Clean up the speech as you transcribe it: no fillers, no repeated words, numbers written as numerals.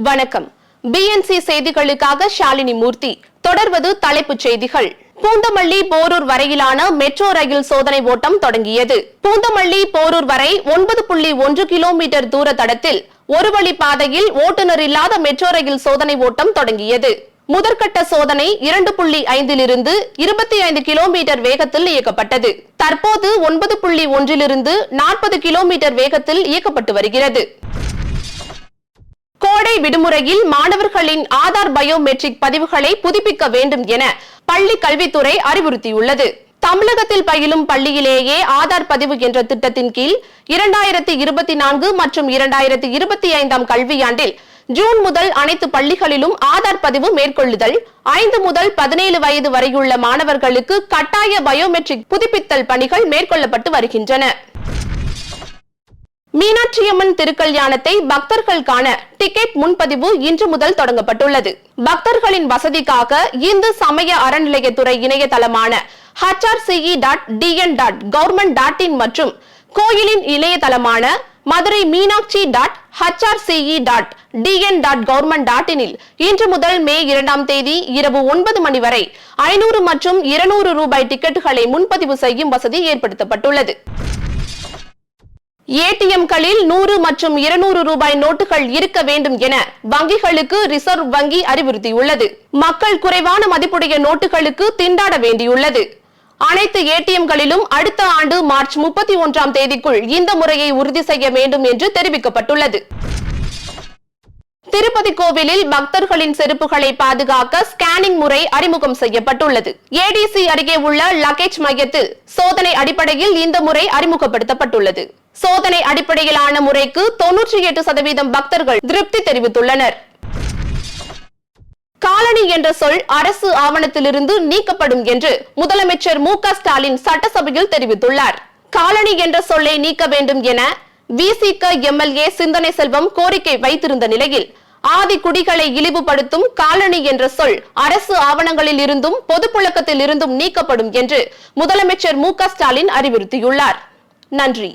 வணக்கம். BNC செய்திகளுக்காக ஷாலினி மூர்த்தி. தொடர்வது தலைப்புச் செய்திகள். பூந்தமல்லி போரூர் வரையிலான மெட்ரோ ரயில் சோதனை ஓட்டம் தொடங்கியது. பூந்தமல்லி போரூர் வரை 9.1 கிலோமீட்டர் தூர தடத்தில் ஒரு வழி பாதையில் ஓட்டுநர் இல்லாத மெட்ரோ ரயில் சோதனை ஓட்டம் தொடங்கியது. முதற்கட்ட சோதனை 2.5 இருந்து 25 கிலோமீட்டர் வேகத்தில் இயக்கப்பட்டது. தற்போது 9.1 இருந்து 40 கிலோமீட்டர் வேகத்தில் இயக்கப்பட்டு வருகிறது. கோடை விடுமுறையில் மாணவர்களின் ஆதார் பயோமெட்ரிக் பதிவுகளை புதுப்பிக்க வேண்டும் என பள்ளி கல்வித்துறை அறிவுறுத்தியுள்ளது. தமிழகத்தில் பயிலும் பள்ளியிலேயே ஆதார் பதிவு என்ற திட்டத்தின் கீழ் 2024 மற்றும் 2025 கல்வியாண்டில் ஜூன் முதல் அனைத்து பள்ளிகளிலும் ஆதார் பதிவு மேற்கொள்ளுதல், 5 முதல் 17 வயது வரையுள்ள மாணவர்களுக்கு கட்டாய பயோமெட்ரிக் புதுப்பித்தல் பணிகள் மேற்கொள்ளப்பட்டு வருகின்றன. மீனாட்சியம்மன் திருக்கல்யாணத்தை பக்தர்கள் காண டிக்கெட் முன்பதிவு இன்று முதல் தொடங்கப்பட்டுள்ளது. பக்தர்களின் வசதிக்காக இந்து சமய அறநிலையத்துறை இணையதளமான hrce.dn.government.in மற்றும் கோயிலின் இணையதளமான மதுரை மீனாட்சி.hrce.dn.government.in இன்று முதல் மே 2ஆம் தேதி இரவு 9 மணி வரை 500 மற்றும் 200 ரூபாய் டிக்கெட்டுகளை முன்பதிவு செய்யும் வசதி ஏற்படுத்தப்பட்டுள்ளது. ஏடிஎம்களில் 100 மற்றும் 200 ரூபாய் நோட்டுகள் இருக்க வேண்டும் என வங்கிகளுக்கு ரிசர்வ் வங்கி அறிவுறுத்தியுள்ளது. மக்கள் குறைவான மதிப்புடைய நோட்டுகளுக்கு திண்டாட வேண்டியுள்ளது. அனைத்து ஏடிஎம்களிலும் அடுத்த ஆண்டு மார்ச் 31ஆம் தேதிக்குள் இந்த முறையை உறுதி செய்ய வேண்டும் என்று தெரிவிக்கப்பட்டுள்ளது. திருப்பதி கோவிலில் பக்தர்களின் செருப்புகளை பாதுகாக்க ஸ்கேனிங் முறை அறிமுகம் செய்யப்பட்டுள்ளது. ஏடிசி அருகே உள்ள லக்கேஜ் மையத்தில் சோதனை அடிப்படையில் இந்த முறை அறிமுகப்படுத்தப்பட்டுள்ளது. சோதனை அடிப்படையிலான முறைக்கு 98% பக்தர்கள் திருப்தி தெரிவித்துள்ளனர். காலனி என்ற சொல் அரசு ஆவணத்திலிருந்து நீக்கப்படும் என்று முதலமைச்சர் மு க ஸ்டாலின் சட்டசபையில் தெரிவித்துள்ளார். காலனி என்ற சொல்லை நீக்க வேண்டும் என விசிக எம்எல்ஏ சிந்தனை செல்வம் கோரிக்கை வைத்திருந்த நிலையில் ஆதிக்குடிகளை இழிவுபடுத்தும் காலனி என்ற சொல் அரசு ஆவணங்களில் இருந்தும் பொதுப்புழக்கத்தில் இருந்தும் நீக்கப்படும் என்று முதலமைச்சர் மு க ஸ்டாலின் அறிவுறுத்தியுள்ளார். நன்றி.